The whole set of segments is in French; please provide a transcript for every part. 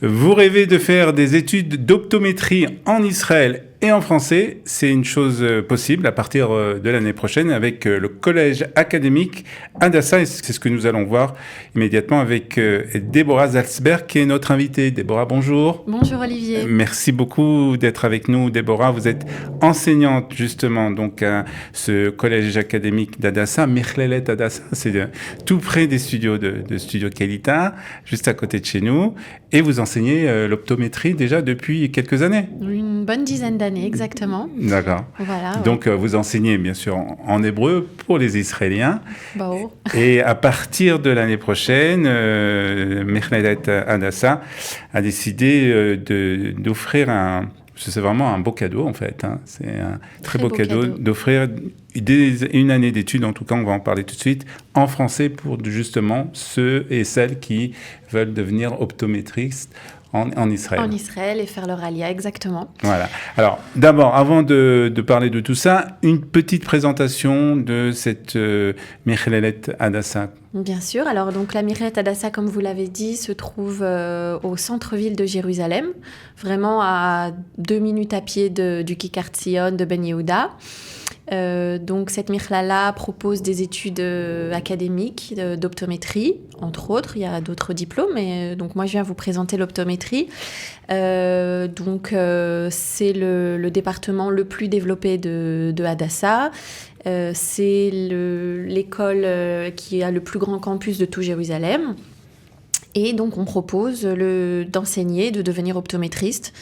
Vous rêvez de faire des études d'optométrie en Israël et en français, c'est une chose possible à partir de l'année prochaine avec le collège académique Hadassah. Et c'est ce que nous allons voir immédiatement avec Déborah Salzberg, qui est notre invitée. Déborah, bonjour. Bonjour Olivier. Merci beaucoup d'être avec nous, Déborah. Vous êtes enseignante justement donc à ce collège académique d'Hadassah, Michlelet Hadassah. C'est tout près des studios de Studio Kalita, juste à côté de chez nous. Et vous enseignez l'optométrie déjà depuis quelques années. Une bonne dizaine d'années, exactement. D'accord. Voilà, donc, vous enseignez bien sûr en hébreu pour les Israéliens. Bon. Et à partir de l'année prochaine, Michlelet Hadassah a décidé d'offrir c'est vraiment un beau cadeau en fait. Hein. C'est un très beau cadeau d'offrir une année d'études, en tout cas on va en parler tout de suite, en français pour justement ceux et celles qui veulent devenir optométristes en Israël. En Israël et faire leur alia, exactement. Voilà. Alors, d'abord, avant de parler de tout ça, une petite présentation de cette Michlelet Hadassah. Bien sûr. Alors, donc, la Michlelet Hadassah, comme vous l'avez dit, se trouve au centre-ville de Jérusalem, vraiment à 2 minutes à pied du Kikar Tzion, de Ben Yehuda. Donc cette Michlala propose des études académiques d'optométrie, entre autres. Il y a d'autres diplômes, mais donc moi je viens vous présenter l'optométrie. C'est le département le plus développé de Hadassah. C'est l'école qui a le plus grand campus de tout Jérusalem. Et donc on propose d'enseigner, de devenir optométriste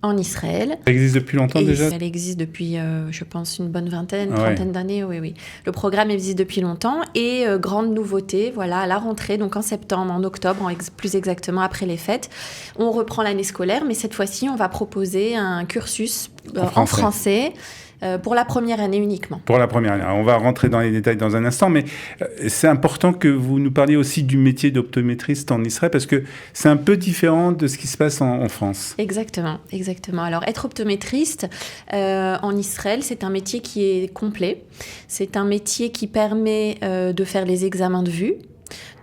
en Israël. Ça existe depuis longtemps déjà ? Elle existe depuis, je pense, une bonne trentaine d'années, oui. Le programme existe depuis longtemps et grande nouveauté, voilà, à la rentrée, donc en septembre, en octobre, plus exactement après les fêtes, on reprend l'année scolaire, mais cette fois-ci, on va proposer un cursus en français. Pour la première année uniquement. Pour la première année. Alors, on va rentrer dans les détails dans un instant, mais c'est important que vous nous parliez aussi du métier d'optométriste en Israël, parce que c'est un peu différent de ce qui se passe en France. Exactement. Alors, être optométriste en Israël, c'est un métier qui est complet. C'est un métier qui permet de faire les examens de vue,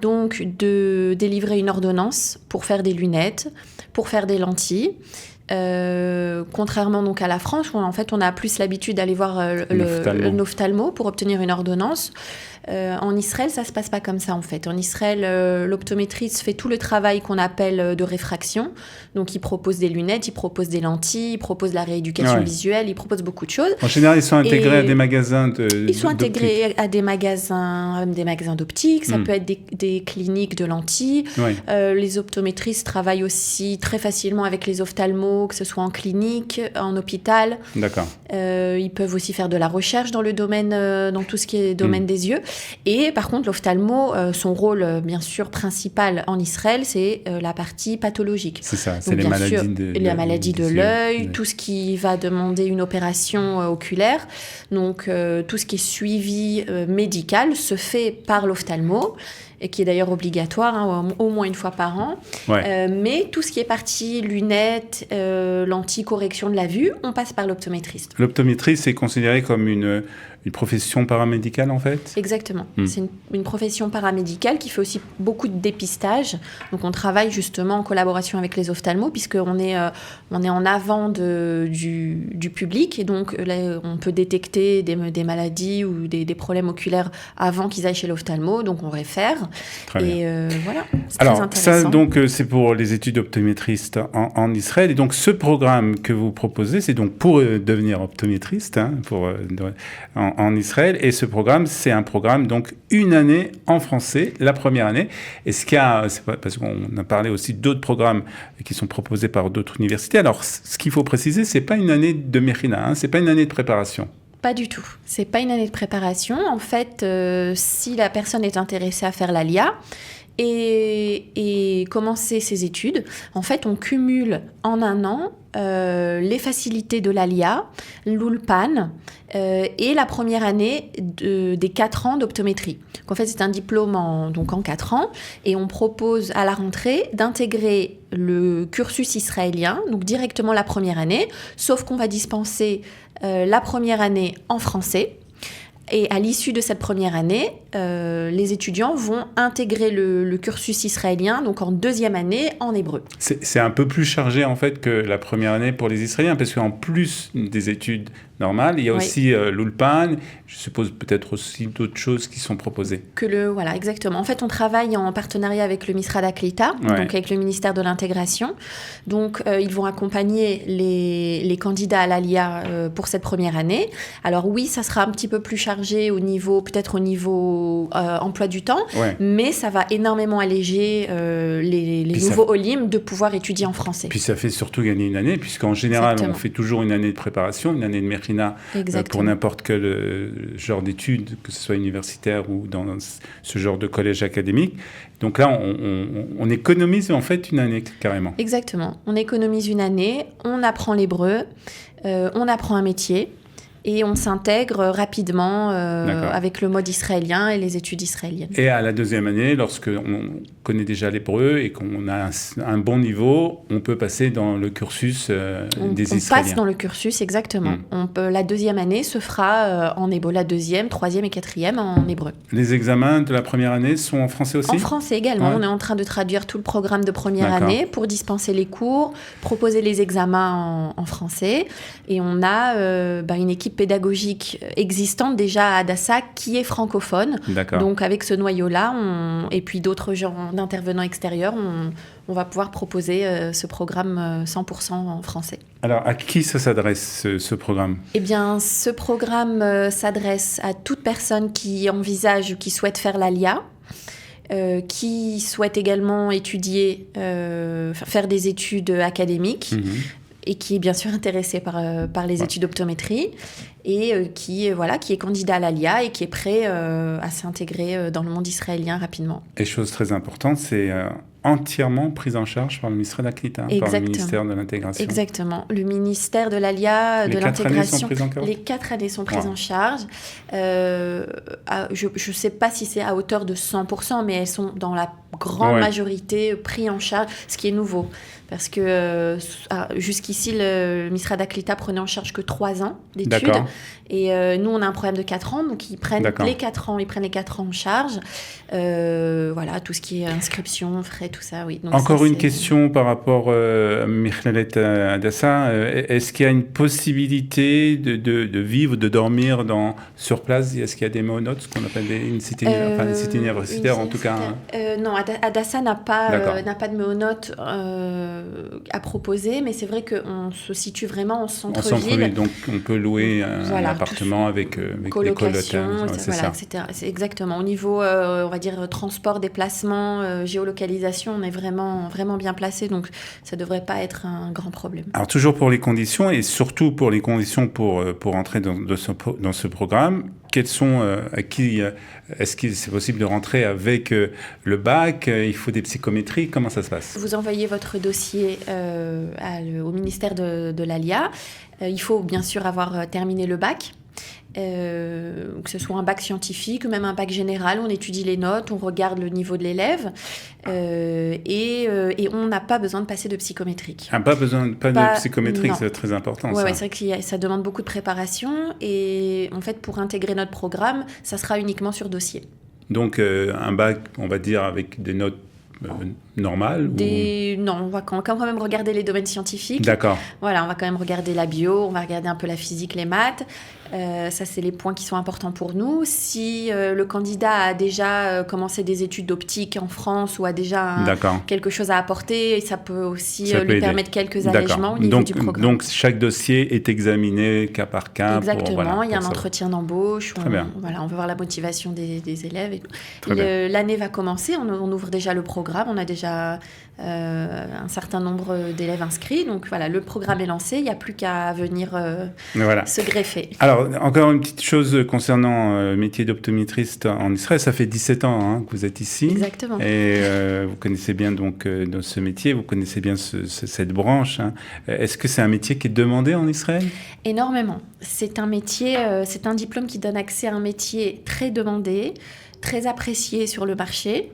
donc de délivrer une ordonnance pour faire des lunettes, pour faire des lentilles. Contrairement donc à la France où en fait on a plus l'habitude d'aller voir l'ophtalmo pour obtenir une ordonnance. En Israël, ça se passe pas comme ça en fait. En Israël, l'optométriste fait tout le travail qu'on appelle de réfraction. Donc, il propose des lunettes, il propose des lentilles, il propose la rééducation visuelle, il propose beaucoup de choses. En général, ils sont intégrés à des magasins Ils sont intégrés à des magasins d'optique. Ça peut être des cliniques de lentilles. Les optométristes travaillent aussi très facilement avec les ophtalmos, que ce soit en clinique, en hôpital. D'accord. Ils peuvent aussi faire de la recherche dans le domaine, dans tout ce qui est domaine des yeux. Et par contre, l'ophtalmo, son rôle, bien sûr, principal en Israël, c'est la partie pathologique. C'est ça, c'est donc, les maladies la maladie de l'œil, tout ce qui va demander une opération oculaire. Donc, tout ce qui est suivi médical se fait par l'ophtalmo, et qui est d'ailleurs obligatoire, au moins une fois par an. Mais tout ce qui est partie lunettes, lentilles, correction de la vue, on passe par l'optométriste. L'optométrie, c'est considéré comme une profession paramédicale, en fait ? Exactement. C'est une profession paramédicale qui fait aussi beaucoup de dépistage. Donc, on travaille justement en collaboration avec les ophtalmos, puisqu'on est en avant du public. Et donc, là, on peut détecter des maladies ou des problèmes oculaires avant qu'ils aillent chez l'ophtalmo. Donc, on réfère. Très bien. Voilà, c'est alors, très intéressant. Ça, donc, c'est pour les études d'optométriste en Israël. Et donc, ce programme que vous proposez, c'est donc pour devenir optométriste, en Israël. Et ce programme, c'est un programme, donc, une année en français, la première année. Et c'est parce qu'on a parlé aussi d'autres programmes qui sont proposés par d'autres universités. Alors, ce qu'il faut préciser, c'est pas une année de Mechina, c'est pas une année de préparation. Pas du tout. C'est pas une année de préparation. En fait, si la personne est intéressée à faire l'ALIA et commencer ses études, en fait, on cumule en un an les facilités de l'ALIA, l'ULPAN et la première année des 4 ans d'optométrie. Donc, en fait, c'est un diplôme en 4 ans et on propose à la rentrée d'intégrer le cursus israélien, donc directement la première année, sauf qu'on va dispenser la première année en français, Et à l'issue de cette première année, les étudiants vont intégrer le cursus israélien, donc en deuxième année, en hébreu. C'est un peu plus chargé en fait que la première année pour les Israéliens, parce qu'en plus des études normales, il y a aussi l'Ulpan, je suppose peut-être aussi d'autres choses qui sont proposées. Voilà, exactement. En fait, on travaille en partenariat avec le Misrad Aklita, donc avec le ministère de l'Intégration. Donc, ils vont accompagner les candidats à l'Aliyah pour cette première année. Alors oui, ça sera un petit peu plus chargé peut-être au niveau emploi du temps, mais ça va énormément alléger les nouveaux Olim de pouvoir étudier en français. Puis ça fait surtout gagner une année, puisqu'en général, on fait toujours une année de préparation, une année de Mechina pour n'importe quel genre d'études, que ce soit universitaire ou dans ce genre de collège académique. Donc là, on économise en fait une année carrément. Exactement. On économise une année, on apprend l'hébreu, on apprend un métier. Et on s'intègre rapidement avec le mode israélien et les études israéliennes. Et à la deuxième année, lorsqu'on connaît déjà l'hébreu et qu'on a un bon niveau, on peut passer dans le cursus des Israéliens. On passe dans le cursus, exactement. La deuxième année se fera en hébreu, la deuxième, troisième et quatrième en hébreu. Les examens de la première année sont en français aussi ? En français également. On est en train de traduire tout le programme de première année pour dispenser les cours, proposer les examens en français. Et on a une équipe pédagogique existante déjà à Hadassah qui est francophone. Donc avec ce noyau-là, et puis d'autres genres d'intervenants extérieurs, on va pouvoir proposer ce programme 100% en français. Alors à qui ça s'adresse ce programme ? Eh bien, ce programme s'adresse à toute personne qui envisage ou qui souhaite faire l'Aliyah. Qui souhaite également étudier, faire des études académiques. Et qui est bien sûr intéressé par les études d'optométrie et qui est candidat à l'Aliyah et qui est prêt à s'intégrer dans le monde israélien rapidement. Et chose très importante, c'est entièrement prise en charge par le ministère de l'Aklita, par le ministère de l'Intégration. Exactement. Le ministère de l'Aliyah, de l'Intégration, les 4 années sont prises en charge. Je ne sais pas si c'est à hauteur de 100%, mais elles sont dans la grande majorité prises en charge, ce qui est nouveau. Parce que jusqu'ici, le Misrad Aklita prenait en charge que 3 ans d'études. D'accord. Et nous, on a un programme de 4 ans, donc ils prennent les 4 ans en charge. Tout ce qui est inscription, frais, tout ça, oui. Donc encore une question par rapport à Michelalet Hadassah. Est-ce qu'il y a une possibilité de vivre, de dormir sur place ? Est-ce qu'il y a des méonotes, ce qu'on appelle une cité universitaire en tout cas Non, Hadassah n'a pas de méonotes à proposer, mais c'est vrai qu'on se situe vraiment en centre-ville. En centre-ville, donc on peut louer un appartement avec des colocataires, etc. C'est exactement. Au niveau, on va dire, transport, déplacement, géolocalisation, on est vraiment, vraiment bien placé, donc ça ne devrait pas être un grand problème. Alors toujours pour les conditions, et surtout pour les conditions pour entrer dans ce programme, quelles sont, est-ce que c'est possible de rentrer avec le bac ? Il faut des psychométries, comment ça se passe ? Vous envoyez votre dossier au ministère de l'Aliyah. Il faut bien sûr avoir terminé le bac. Que ce soit un bac scientifique ou même un bac général, on étudie les notes, on regarde le niveau de l'élève et on n'a pas besoin de passer de psychométrique. Pas de psychométrique, c'est très important. Ouais, c'est vrai que ça demande beaucoup de préparation et en fait pour intégrer notre programme, ça sera uniquement sur dossier. Donc un bac, on va dire avec des notes normales Non, on va quand même regarder les domaines scientifiques. D'accord. Voilà, on va quand même regarder la bio, on va regarder un peu la physique, les maths. Ça, c'est les points qui sont importants pour nous. Si le candidat a déjà commencé des études d'optique en France ou a déjà quelque chose à apporter, ça peut aussi lui permettre quelques allègements au niveau du programme. Donc, chaque dossier est examiné cas par cas. Exactement, il y a un entretien d'embauche. On veut voir la motivation des élèves. L'année va commencer, on ouvre déjà le programme, on a déjà un certain nombre d'élèves inscrits. Donc voilà, le programme est lancé, il n'y a plus qu'à venir se greffer. Alors, encore une petite chose concernant le métier d'optométriste en Israël. Ça fait 17 ans que vous êtes ici. Exactement. Et vous connaissez bien donc dans ce métier, vous connaissez bien cette branche. Est-ce que c'est un métier qui est demandé en Israël ? Énormément. C'est un métier, c'est un diplôme qui donne accès à un métier très demandé, très apprécié sur le marché.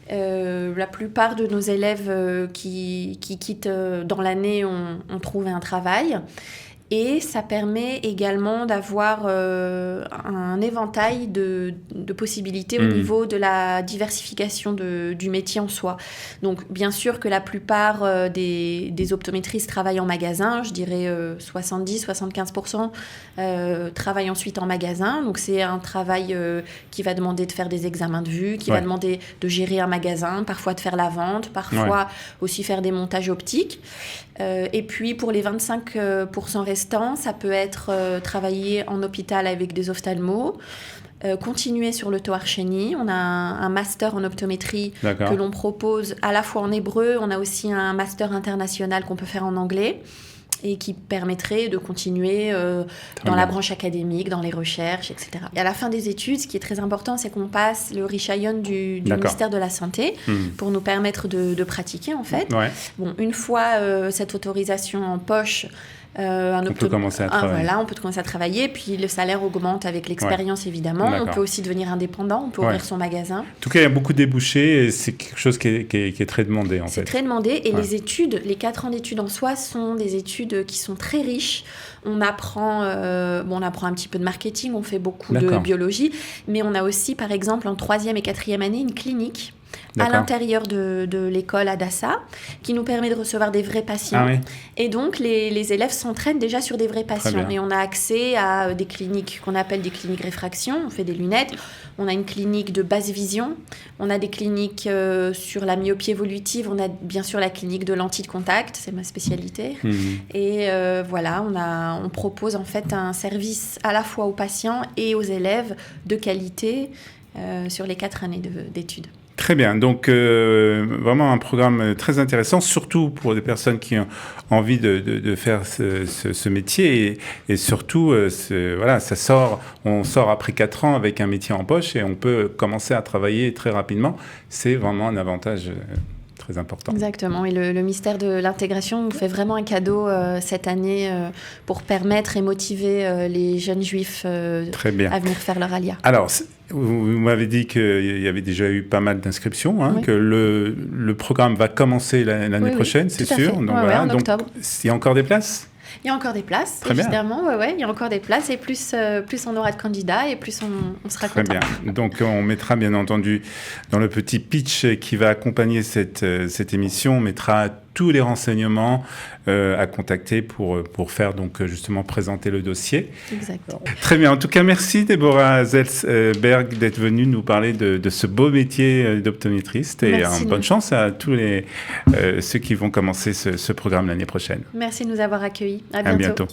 La plupart de nos élèves qui quittent dans l'année ont trouvé un travail. Et ça permet également d'avoir un éventail de possibilités au niveau de la diversification du métier en soi. Donc, bien sûr que la plupart des optométristes travaillent en magasin, je dirais 70-75% travaillent ensuite en magasin. Donc, c'est un travail qui va demander de faire des examens de vue, qui va demander de gérer un magasin, parfois de faire la vente, parfois aussi faire des montages optiques. Et puis pour les 25% restants, ça peut être travailler en hôpital avec des ophtalmos, continuer sur l'auto-archénie. On a un master en optométrie que l'on propose à la fois en hébreu, on a aussi un master international qu'on peut faire en anglais et qui permettrait de continuer dans la branche académique, dans les recherches, etc. Et à la fin des études, ce qui est très important, c'est qu'on passe le Rishayon du ministère de la Santé pour nous permettre de pratiquer, en fait. Bon, une fois cette autorisation en poche, on peut commencer à travailler. Voilà, on peut commencer à travailler, puis le salaire augmente avec l'expérience, évidemment. On peut aussi devenir indépendant, on peut ouvrir son magasin. En tout cas, il y a beaucoup de débouchés et c'est quelque chose qui est très demandé, en fait. C'est très demandé et les études, les 4 ans d'études en soi sont des études qui sont très riches. On apprend un petit peu de marketing, on fait beaucoup de biologie, mais on a aussi, par exemple, en 3e et 4e année, une clinique à l'intérieur de l'école Hadassah, qui nous permet de recevoir des vrais patients. Et donc, les élèves s'entraînent déjà sur des vrais patients. Et on a accès à des cliniques qu'on appelle des cliniques réfraction. On fait des lunettes. On a une clinique de basse vision. On a des cliniques sur la myopie évolutive. On a bien sûr la clinique de lentilles de contact. C'est ma spécialité. Et voilà, on propose en fait un service à la fois aux patients et aux élèves de qualité sur les 4 années d'études. Très bien, donc vraiment un programme très intéressant, surtout pour des personnes qui ont envie de faire ce métier et surtout, on sort après 4 ans avec un métier en poche et on peut commencer à travailler très rapidement. C'est vraiment un avantage très important. Exactement, et le ministère de l'Intégration nous fait vraiment un cadeau cette année pour permettre et motiver les jeunes juifs à venir faire leur alia. Alors, vous m'avez dit qu'il y avait déjà eu pas mal d'inscriptions, que le programme va commencer l'année prochaine, c'est sûr. Donc, en octobre. Il y a encore des places ? Il y a encore des places, évidemment. Il y a encore des places et plus on aura de candidats et plus on sera content. Très bien. Donc, on mettra bien entendu dans le petit pitch qui va accompagner cette émission, on mettra tous les renseignements à contacter pour faire donc justement présenter le dossier. Exactement. Très bien. En tout cas, merci Déborah Zelsberg d'être venue nous parler de ce beau métier d'optométriste et bonne chance à tous ceux qui vont commencer ce programme l'année prochaine. Merci de nous avoir accueillis. À bientôt. À bientôt.